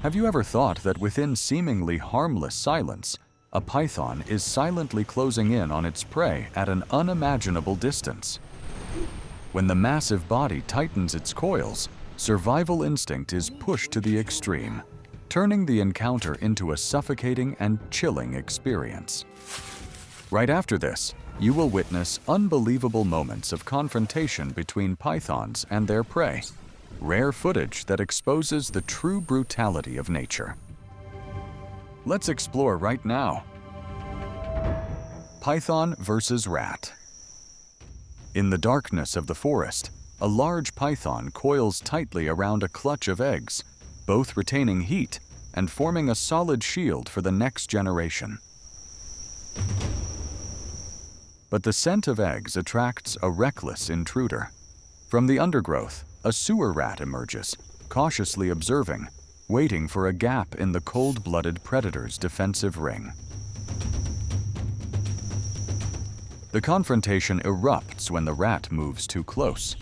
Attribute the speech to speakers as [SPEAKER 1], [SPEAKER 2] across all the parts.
[SPEAKER 1] Have you ever thought that within seemingly harmless silence, a python is silently closing in on its prey at an unimaginable distance? When the massive body tightens its coils, survival instinct is pushed to the extreme, turning the encounter into a suffocating and chilling experience. Right after this, you will witness unbelievable moments of confrontation between pythons and their prey, rare footage that exposes the true brutality of nature. Let's explore right now. Python versus rat. In the darkness of the forest, a large python coils tightly around a clutch of eggs, both retaining heat and forming a solid shield for the next generation. But the scent of eggs attracts a reckless intruder. From the undergrowth, a sewer rat emerges, cautiously observing, waiting for a gap in the cold-blooded predator's defensive ring. The confrontation erupts when the rat moves too close.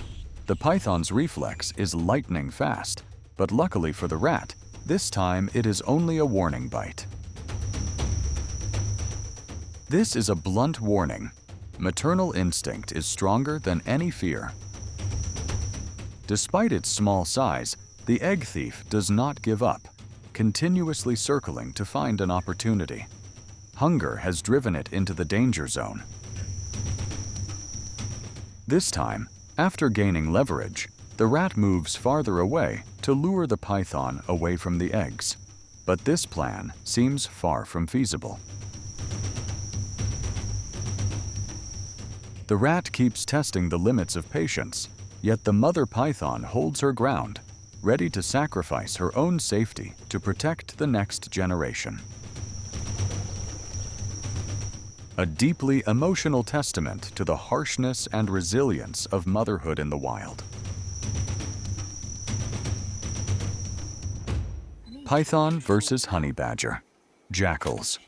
[SPEAKER 1] The python's reflex is lightning fast, but luckily for the rat, this time it is only a warning bite. This is a blunt warning. Maternal instinct is stronger than any fear. Despite its small size, the egg thief does not give up, continuously circling to find an opportunity. Hunger has driven it into the danger zone. This time, after gaining leverage, the rat moves farther away to lure the python away from the eggs. But this plan seems far from feasible. The rat keeps testing the limits of patience, yet the mother python holds her ground, ready to sacrifice her own safety to protect the next generation. A deeply emotional testament to the harshness and resilience of motherhood in the wild. Python versus honey badger. Jackals.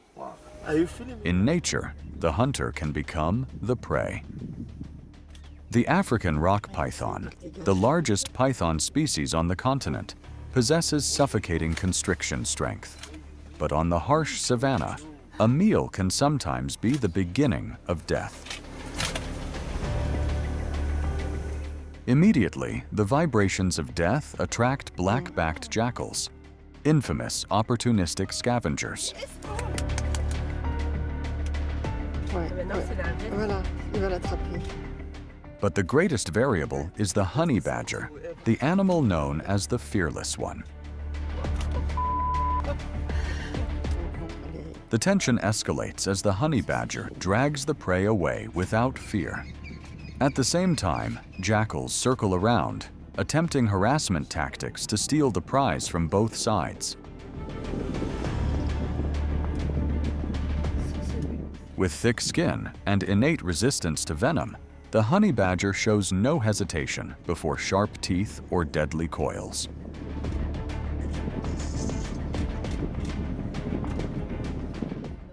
[SPEAKER 1] In nature, the hunter can become the prey. The African rock python, the largest python species on the continent, possesses suffocating constriction strength. But on the harsh savanna, a meal can sometimes be the beginning of death. Immediately, the vibrations of death attract black-backed jackals, infamous opportunistic scavengers. But the greatest variable is the honey badger, the animal known as the fearless one. The tension escalates as the honey badger drags the prey away without fear. At the same time, jackals circle around, attempting harassment tactics to steal the prize from both sides. With thick skin and innate resistance to venom, the honey badger shows no hesitation before sharp teeth or deadly coils.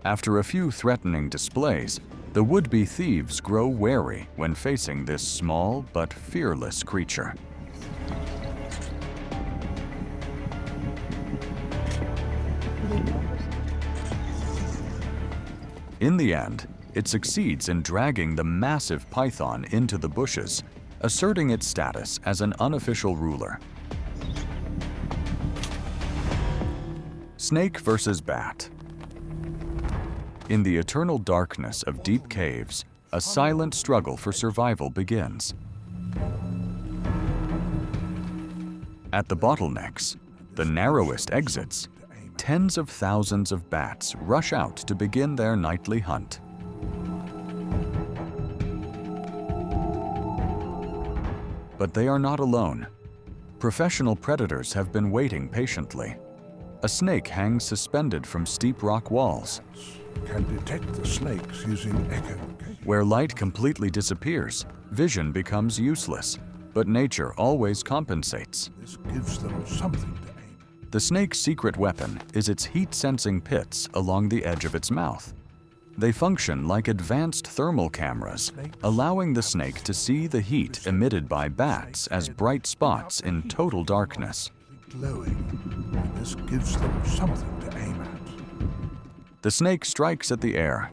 [SPEAKER 1] After a few threatening displays, the would-be thieves grow wary when facing this small but fearless creature. In the end, it succeeds in dragging the massive python into the bushes, asserting its status as an unofficial ruler. Snake versus bat. In the eternal darkness of deep caves, a silent struggle for survival begins. At the bottlenecks, the narrowest exits, tens of thousands of bats rush out to begin their nightly hunt. But they are not alone. Professional predators have been waiting patiently. A snake hangs suspended from steep rock walls.
[SPEAKER 2] Can detect the snakes using echo.
[SPEAKER 1] Where light completely disappears, vision becomes useless, but nature always compensates.
[SPEAKER 2] This gives them something to aim.
[SPEAKER 1] The snake's secret weapon is its heat-sensing pits along the edge of its mouth. They function like advanced thermal cameras, allowing the snake to see the heat emitted by bats as bright spots in total darkness.
[SPEAKER 2] Glowing. This gives them something to aim at.
[SPEAKER 1] The snake strikes at the air.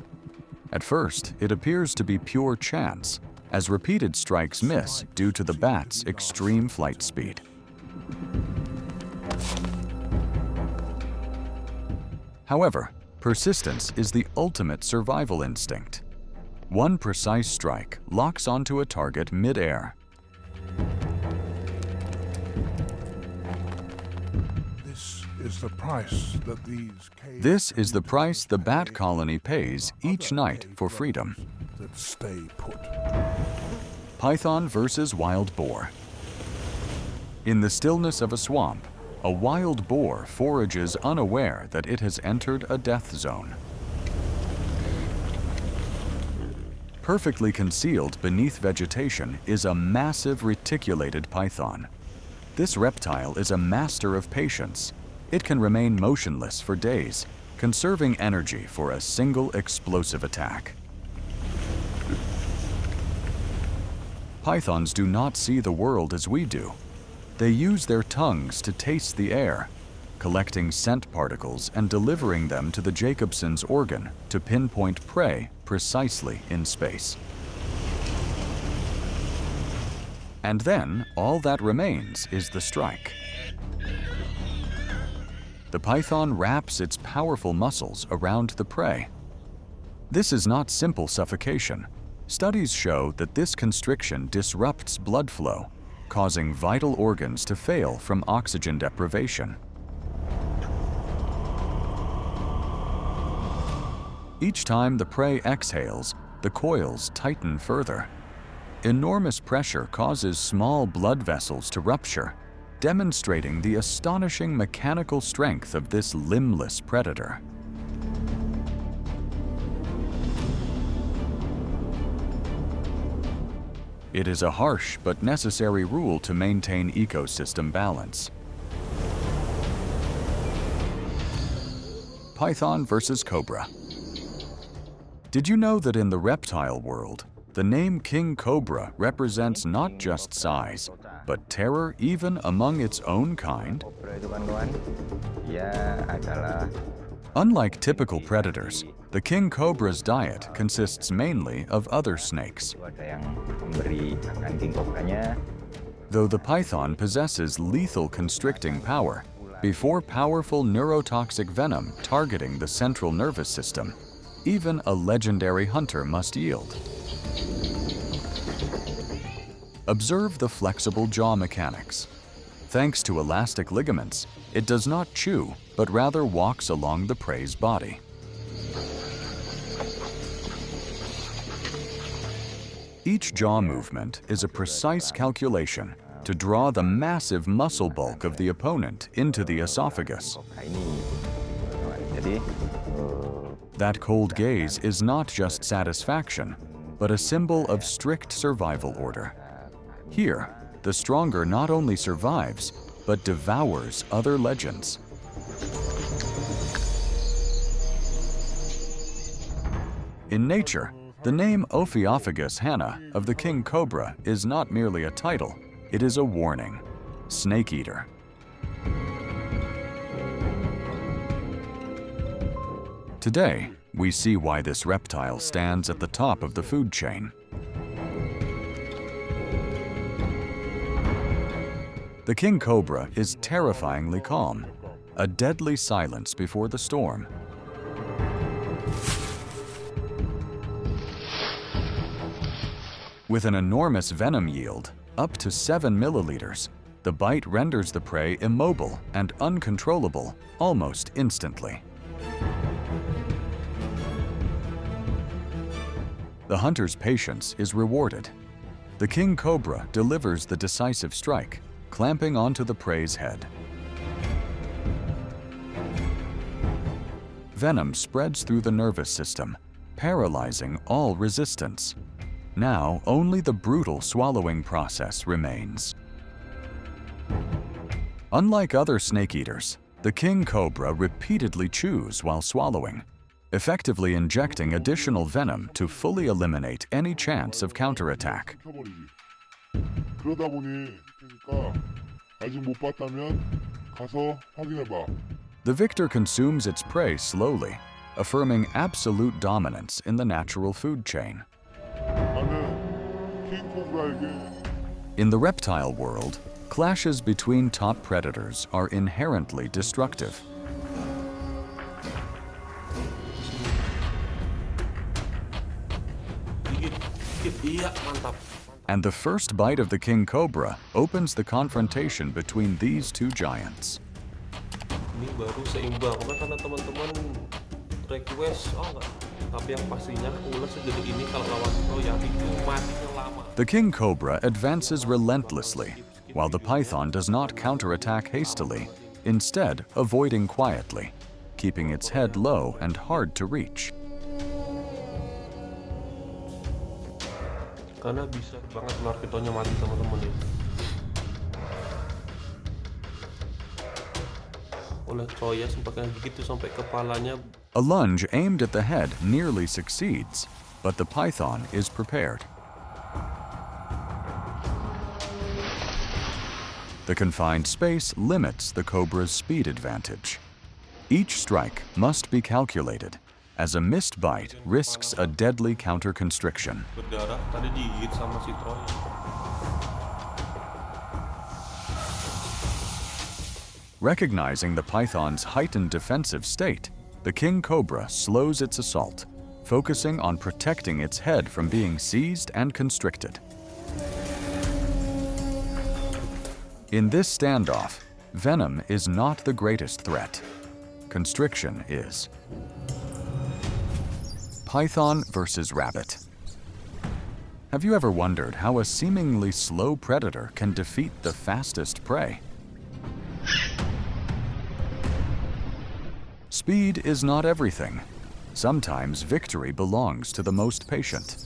[SPEAKER 1] At first, it appears to be pure chance, as repeated strikes miss due to the bat's extreme flight speed. However, persistence is the ultimate survival instinct. One precise strike locks onto a target mid-air.
[SPEAKER 2] This is the price that
[SPEAKER 1] This is the price the bat colony pays each night for freedom.
[SPEAKER 2] that stay put.
[SPEAKER 1] Python versus wild boar. In the stillness of a swamp, a wild boar forages unaware that it has entered a death zone. Perfectly concealed beneath vegetation is a massive reticulated python. This reptile is a master of patience. It can remain motionless for days, conserving energy for a single explosive attack. Pythons do not see the world as we do. They use their tongues to taste the air, collecting scent particles and delivering them to the Jacobson's organ to pinpoint prey precisely in space. And then, all that remains is the strike. The python wraps its powerful muscles around the prey. This is not simple suffocation. Studies show that this constriction disrupts blood flow, causing vital organs to fail from oxygen deprivation. Each time the prey exhales, the coils tighten further. Enormous pressure causes small blood vessels to rupture, demonstrating the astonishing mechanical strength of this limbless predator. It is a harsh but necessary rule to maintain ecosystem balance. Python versus cobra. Did you know that in the reptile world, the name king cobra represents not just size, but terror even among its own kind? Unlike typical predators, the king cobra's diet consists mainly of other snakes. Though the python possesses lethal constricting power, before powerful neurotoxic venom targeting the central nervous system, even a legendary hunter must yield. Observe the flexible jaw mechanics. Thanks to elastic ligaments, it does not chew, but rather walks along the prey's body. Each jaw movement is a precise calculation to draw the massive muscle bulk of the opponent into the esophagus. That cold gaze is not just satisfaction, but a symbol of strict survival order. Here, the stronger not only survives, but devours other legends. In nature, the name Ophiophagus hanna of the king cobra is not merely a title, it is a warning: snake eater. Today, we see why this reptile stands at the top of the food chain. The king cobra is terrifyingly calm, a deadly silence before the storm. With an enormous venom yield, up to 7 milliliters, the bite renders the prey immobile and uncontrollable almost instantly. The hunter's patience is rewarded. The king cobra delivers the decisive strike, clamping onto the prey's head. Venom spreads through the nervous system, paralyzing all resistance. Now, only the brutal swallowing process remains. Unlike other snake eaters, the king cobra repeatedly chews while swallowing, effectively injecting additional venom to fully eliminate any chance of counterattack.
[SPEAKER 3] 그러다 보니 그러니까 아직 못 봤다면
[SPEAKER 2] 가서 확인해봐.
[SPEAKER 1] The victor consumes its prey slowly, affirming absolute dominance in the natural food chain.
[SPEAKER 2] 나는 킹 코브라에게
[SPEAKER 1] In the reptile world, clashes between top predators are inherently destructive.
[SPEAKER 3] Iya, mantap.
[SPEAKER 1] And the first bite of the king cobra opens the confrontation between these two giants.
[SPEAKER 3] Ini baru seimbang karena teman-teman request enggak. Tapi yang pastinya ular segede ini kalau lawan Royal itu matinya lama.
[SPEAKER 1] The king cobra advances relentlessly, while the python does not counterattack hastily, instead avoiding quietly, keeping its head low and hard to reach.
[SPEAKER 3] Karena bisa banget ular pitonnya mati teman-teman ya. Oleh Troya sempat kena gigit tuh sampai kepalanya.
[SPEAKER 1] A lunge aimed at the head nearly succeeds, but the python is prepared. The confined space limits the cobra's speed advantage. Each strike must be calculated, as a missed bite risks a deadly counter-constriction.
[SPEAKER 3] Berdarah tadi digigit sama si Troya.
[SPEAKER 1] Recognizing the python's heightened defensive state, the king cobra slows its assault, focusing on protecting its head from being seized and constricted. In this standoff, venom is not the greatest threat. Constriction is. Python versus rabbit. Have you ever wondered how a seemingly slow predator can defeat the fastest prey? Speed is not everything. Sometimes victory belongs to the most patient.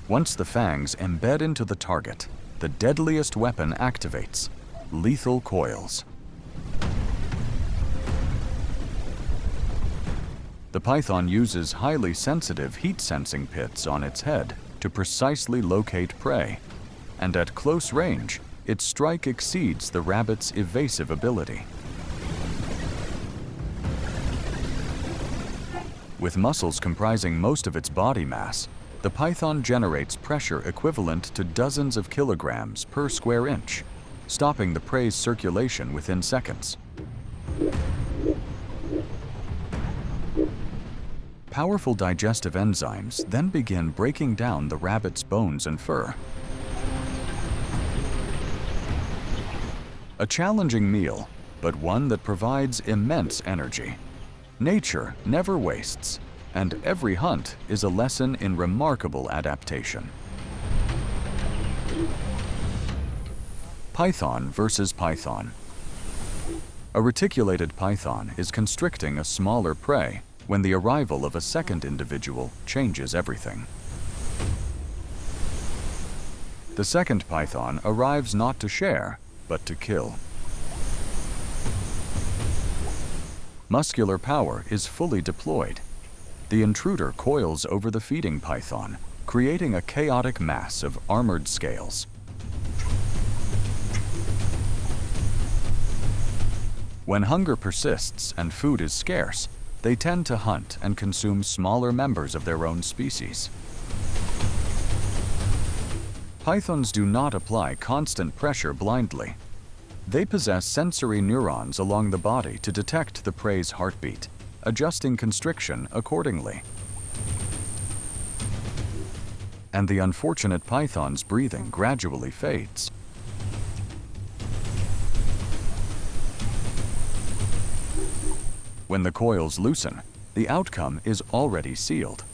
[SPEAKER 1] Once the fangs embed into the target, the deadliest weapon activates: lethal coils. The python uses highly sensitive heat-sensing pits on its head to precisely locate prey, and at close range, its strike exceeds the rabbit's evasive ability. With muscles comprising most of its body mass, the python generates pressure equivalent to dozens of kilograms per square inch, stopping the prey's circulation within seconds. Powerful digestive enzymes then begin breaking down the rabbit's bones and fur. A challenging meal, but one that provides immense energy. Nature never wastes, and every hunt is a lesson in remarkable adaptation. Python versus python. A reticulated python is constricting a smaller prey when the arrival of a second individual changes everything. The second python arrives not to share, but to kill. Muscular power is fully deployed. The intruder coils over the feeding python, creating a chaotic mass of armored scales. When hunger persists and food is scarce, they tend to hunt and consume smaller members of their own species. Pythons do not apply constant pressure blindly. They possess sensory neurons along the body to detect the prey's heartbeat, adjusting constriction accordingly. And the unfortunate python's breathing gradually fades. When the coils loosen, the outcome is already sealed.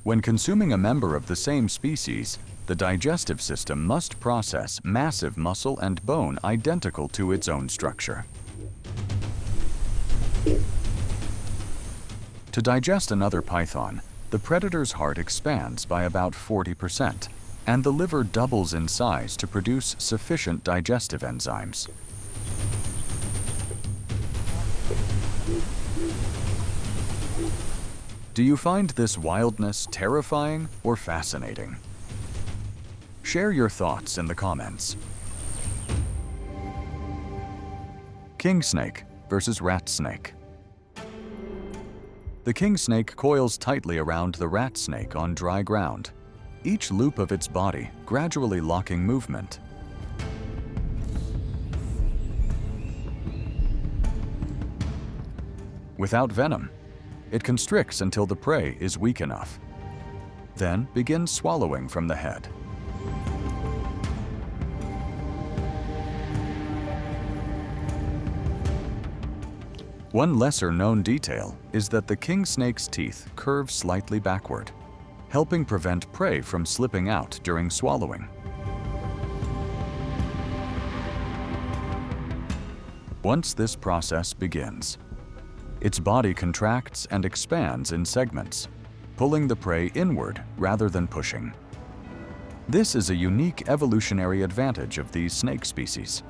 [SPEAKER 1] When consuming a member of the same species, the digestive system must process massive muscle and bone identical to its own structure. To digest another python, the predator's heart expands by about 40%, and the liver doubles in size to produce sufficient digestive enzymes. Do you find this wildness terrifying or fascinating? Share your thoughts in the comments. King snake versus rat snake. The king snake coils tightly around the rat snake on dry ground, each loop of its body gradually locking movement. Without venom, it constricts until the prey is weak enough, then begins swallowing from the head. One lesser-known detail is that the king snake's teeth curve slightly backward, helping prevent prey from slipping out during swallowing. Once this process begins, its body contracts and expands in segments, pulling the prey inward rather than pushing. This is a unique evolutionary advantage of these snake species.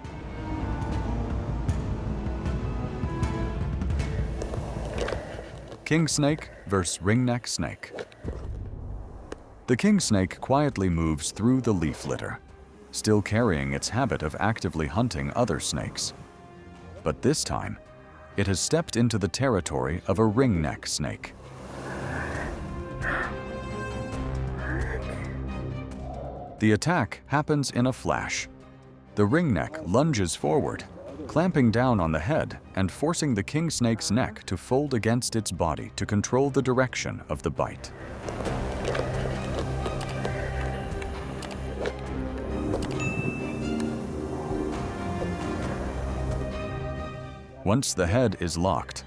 [SPEAKER 1] King snake versus ringneck snake. The king snake quietly moves through the leaf litter, still carrying its habit of actively hunting other snakes. But this time, it has stepped into the territory of a ringneck snake. The attack happens in a flash. The ringneck lunges forward, clamping down on the head and forcing the king snake's neck to fold against its body to control the direction of the bite. Once the head is locked,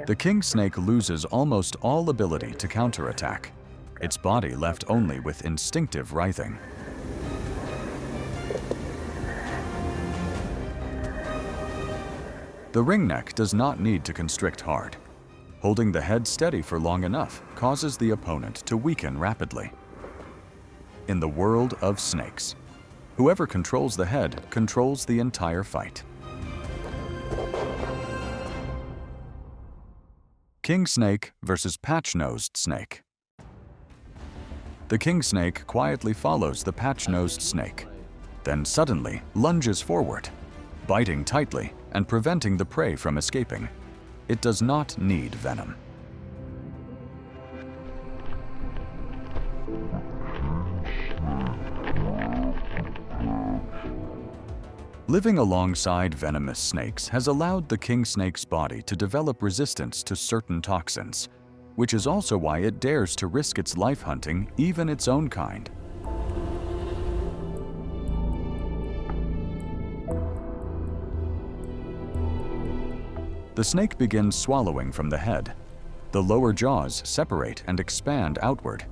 [SPEAKER 1] the king snake loses almost all ability to counterattack, its body left only with instinctive writhing. The ringneck does not need to constrict hard. Holding the head steady for long enough causes the opponent to weaken rapidly. In the world of snakes, whoever controls the head controls the entire fight. King snake versus patch-nosed snake. The king snake quietly follows the patch-nosed snake, then suddenly lunges forward, biting tightly and preventing the prey from escaping. It does not need venom. Living alongside venomous snakes has allowed the king snake's body to develop resistance to certain toxins, which is also why it dares to risk its life hunting even its own kind. The snake begins swallowing from the head. The lower jaws separate and expand outward,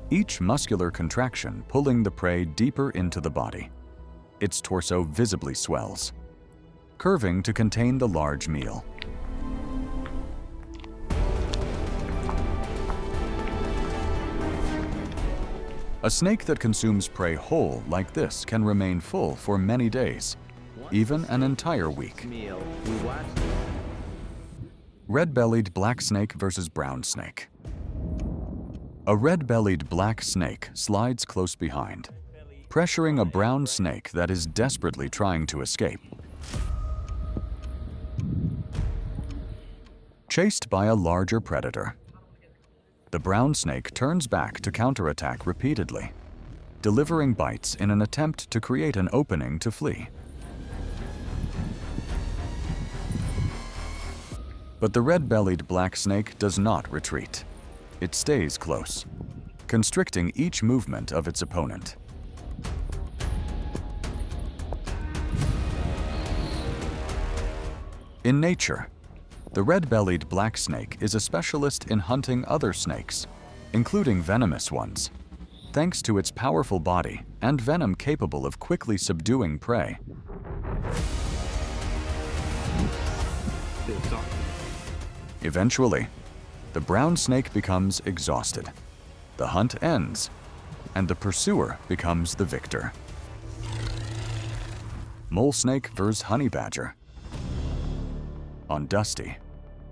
[SPEAKER 1] each muscular contraction pulling the prey deeper into the body. Its torso visibly swells, curving to contain the large meal. A snake that consumes prey whole like this can remain full for many days, even an entire week. Red-bellied black snake versus brown snake. A red-bellied black snake slides close behind, pressuring a brown snake that is desperately trying to escape. Chased by a larger predator, the brown snake turns back to counterattack repeatedly, delivering bites in an attempt to create an opening to flee. But the red-bellied black snake does not retreat. It stays close, constricting each movement of its opponent. In nature, the red-bellied black snake is a specialist in hunting other snakes, including venomous ones, thanks to its powerful body and venom capable of quickly subduing prey. Eventually, the brown snake becomes exhausted. The hunt ends, and the pursuer becomes the victor. Mole snake versus honey badger. On dusty,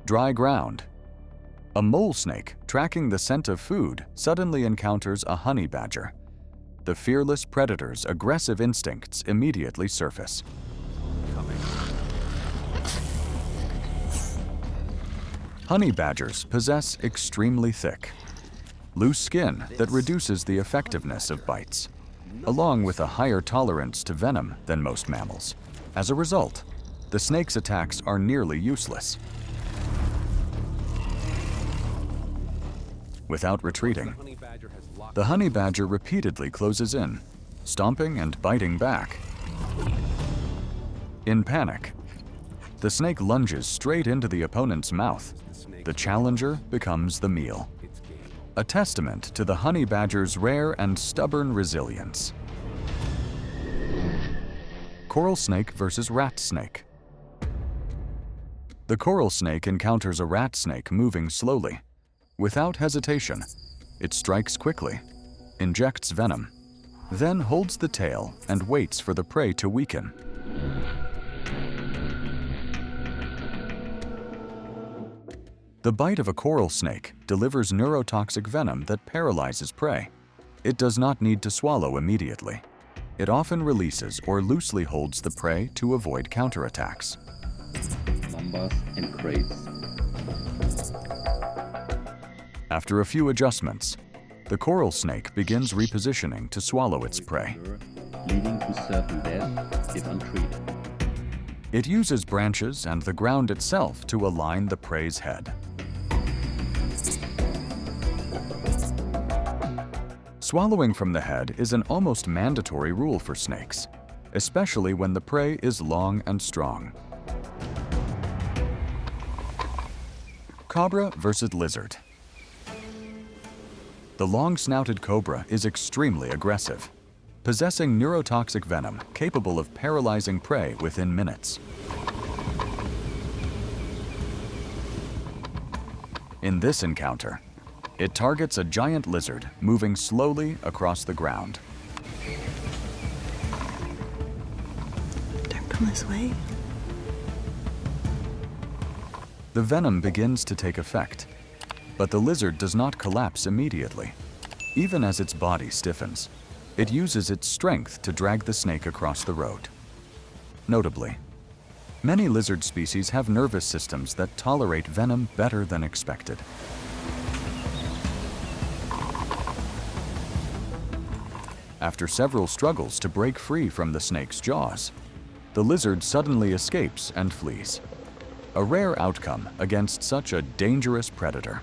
[SPEAKER 1] dry ground, A mole snake, tracking the scent of food, suddenly encounters a honey badger. The fearless predator's aggressive instincts immediately surface. Honey badgers possess extremely thick, loose skin that reduces the effectiveness of bites, along with a higher tolerance to venom than most mammals. As a result, the snake's attacks are nearly useless. Without retreating, the honey badger repeatedly closes in, stomping and biting back. In panic, the snake lunges straight into the opponent's mouth. The challenger becomes the meal, a testament to the honey badger's rare and stubborn resilience. Coral snake versus rat snake. The coral snake encounters a rat snake moving slowly. Without hesitation, it strikes quickly, injects venom, then holds the tail and waits for the prey to weaken. The bite of a coral snake delivers neurotoxic venom that paralyzes prey. It does not need to swallow immediately. It often releases or loosely holds the prey to avoid counterattacks.
[SPEAKER 4] Bombas and crates.
[SPEAKER 1] After a few adjustments, the coral snake begins repositioning to swallow its prey.
[SPEAKER 4] Leading to certain death if untreated.
[SPEAKER 1] It uses branches and the ground itself to align the prey's head. Swallowing from the head is an almost mandatory rule for snakes, especially when the prey is long and strong. Cobra versus lizard. The long-snouted cobra is extremely aggressive, possessing neurotoxic venom capable of paralyzing prey within minutes. In this encounter, it targets a giant lizard moving slowly across the ground.
[SPEAKER 5] Don't come this way.
[SPEAKER 1] The venom begins to take effect, but the lizard does not collapse immediately. Even as its body stiffens, it uses its strength to drag the snake across the road. Notably, many lizard species have nervous systems that tolerate venom better than expected. After several struggles to break free from the snake's jaws, the lizard suddenly escapes and flees. A rare outcome against such a dangerous predator.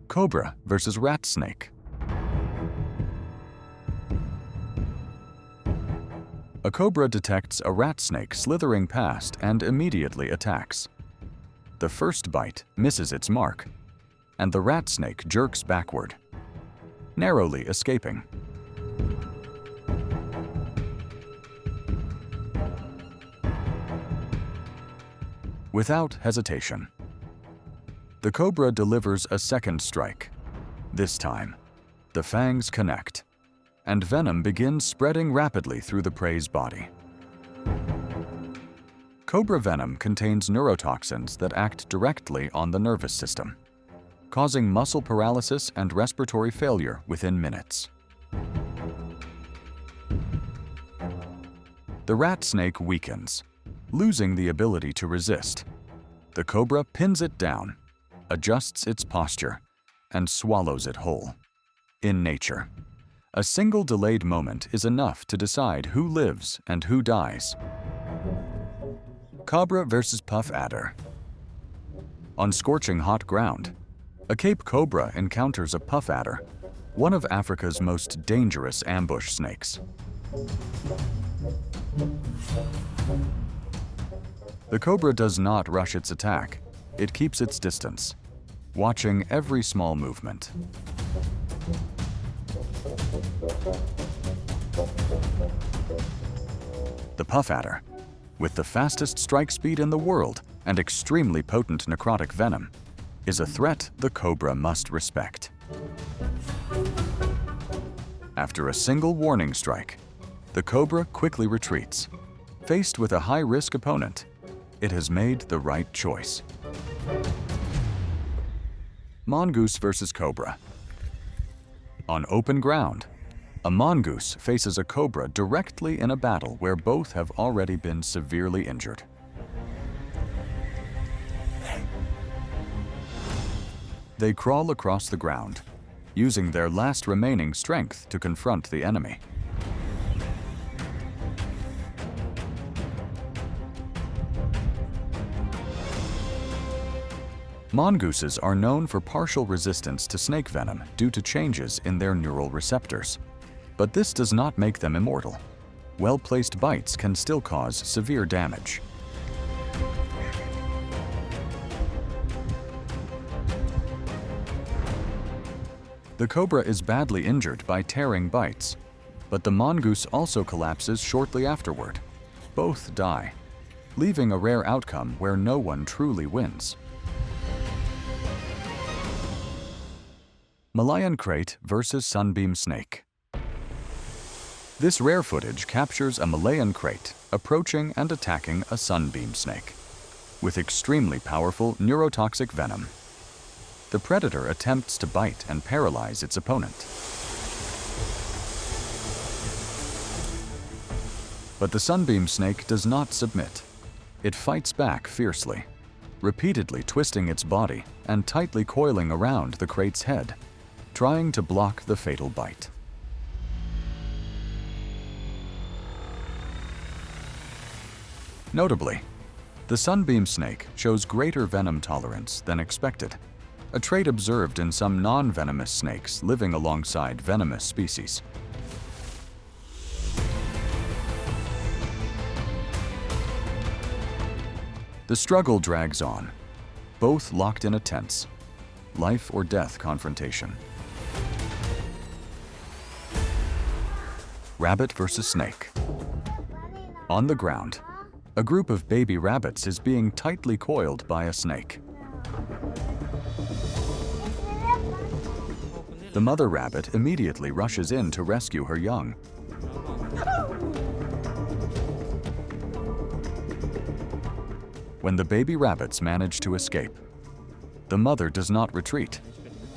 [SPEAKER 1] Cobra versus rat snake. A cobra detects a rat snake slithering past and immediately attacks. The first bite misses its mark, and the rat snake jerks backward, narrowly escaping. Without hesitation, the cobra delivers a second strike. This time, the fangs connect, and venom begins spreading rapidly through the prey's body. Cobra venom contains neurotoxins that act directly on the nervous system, causing muscle paralysis and respiratory failure within minutes. The rat snake weakens, losing the ability to resist. The cobra pins it down, adjusts its posture, and swallows it whole. In nature, a single delayed moment is enough to decide who lives and who dies. Cobra versus puff adder. On scorching hot ground, a Cape cobra encounters a puff adder, one of Africa's most dangerous ambush snakes. The cobra does not rush its attack. It keeps its distance, watching every small movement. The puff adder, with the fastest strike speed in the world and extremely potent necrotic venom, is a threat the cobra must respect. After a single warning strike, the cobra quickly retreats. Faced with a high-risk opponent, it has made the right choice. Mongoose versus cobra. On open ground, a mongoose faces a cobra directly in a battle where both have already been severely injured. They crawl across the ground, using their last remaining strength to confront the enemy. Mongooses are known for partial resistance to snake venom due to changes in their neural receptors. But this does not make them immortal. Well-placed bites can still cause severe damage. The cobra is badly injured by tearing bites, but the mongoose also collapses shortly afterward. Both die, leaving a rare outcome where no one truly wins. Malayan krait versus sunbeam snake. This rare footage captures a Malayan krait approaching and attacking a sunbeam snake with extremely powerful neurotoxic venom. The predator attempts to bite and paralyze its opponent. But the sunbeam snake does not submit. It fights back fiercely, repeatedly twisting its body and tightly coiling around the krait's head, trying to block the fatal bite. Notably, the sunbeam snake shows greater venom tolerance than expected, a trait observed in some non-venomous snakes living alongside venomous species. The struggle drags on, both locked in a tense, life or death confrontation. Rabbit versus snake. On the ground, a group of baby rabbits is being tightly coiled by a snake. The mother rabbit immediately rushes in to rescue her young. When the baby rabbits manage to escape, the mother does not retreat.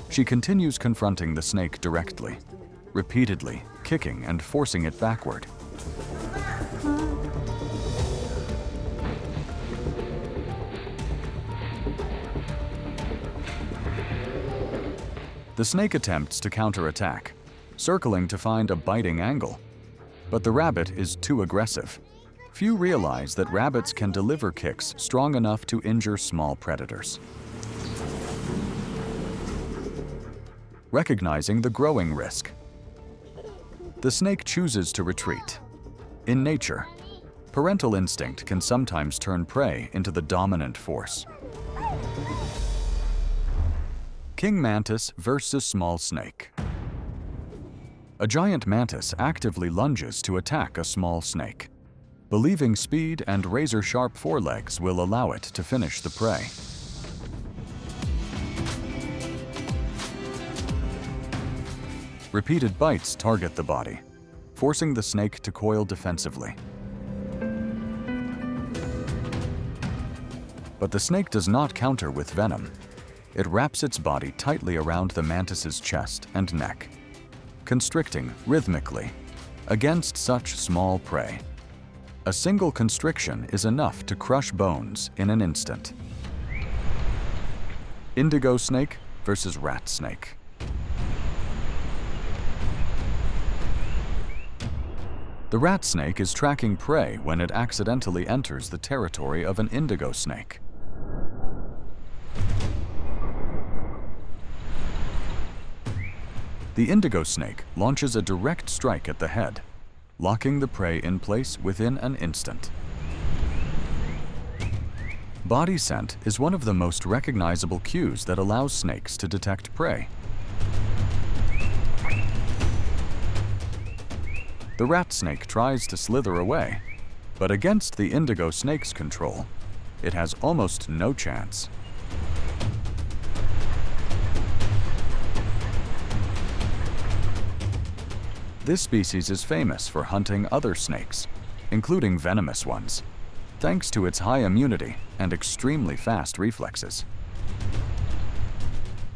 [SPEAKER 1] She continues confronting the snake directly, repeatedly kicking and forcing it backward. The snake attempts to counterattack, circling to find a biting angle. But the rabbit is too aggressive. Few realize that rabbits can deliver kicks strong enough to injure small predators. Recognizing the growing risk, the snake chooses to retreat. In nature, parental instinct can sometimes turn prey into the dominant force. King mantis versus small snake. A giant mantis actively lunges to attack a small snake, believing speed and razor-sharp forelegs will allow it to finish the prey. Repeated bites target the body, forcing the snake to coil defensively. But the snake does not counter with venom. It wraps its body tightly around the mantis's chest and neck, constricting rhythmically against such small prey. A single constriction is enough to crush bones in an instant. Indigo snake versus rat snake. The rat snake is tracking prey when it accidentally enters the territory of an indigo snake. The indigo snake launches a direct strike at the head, locking the prey in place within an instant. Body scent is one of the most recognizable cues that allows snakes to detect prey. The rat snake tries to slither away, but against the indigo snake's control, it has almost no chance. This species is famous for hunting other snakes, including venomous ones, thanks to its high immunity and extremely fast reflexes.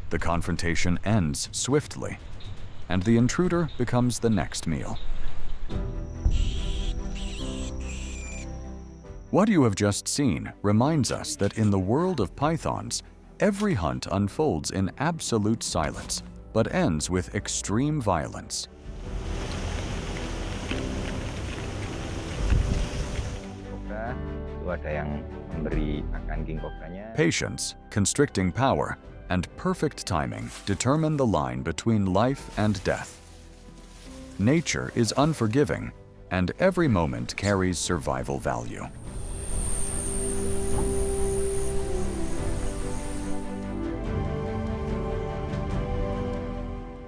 [SPEAKER 1] The confrontation ends swiftly, and the intruder becomes the next meal. What you have just seen reminds us that in the world of pythons, every hunt unfolds in absolute silence, but ends with extreme violence.
[SPEAKER 5] Cobra itu ada yang memberi makan king cobranya.
[SPEAKER 1] Patience, constricting power, and perfect timing determine the line between life and death. Nature is unforgiving, and every moment carries survival value.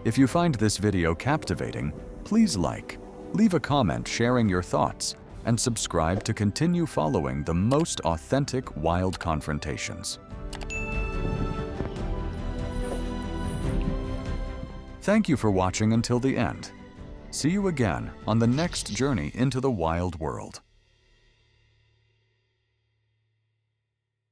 [SPEAKER 1] If you find this video captivating, please like, leave a comment sharing your thoughts, and subscribe to continue following the most authentic wild confrontations. Thank you for watching until the end. See you again on the next journey into the wild world.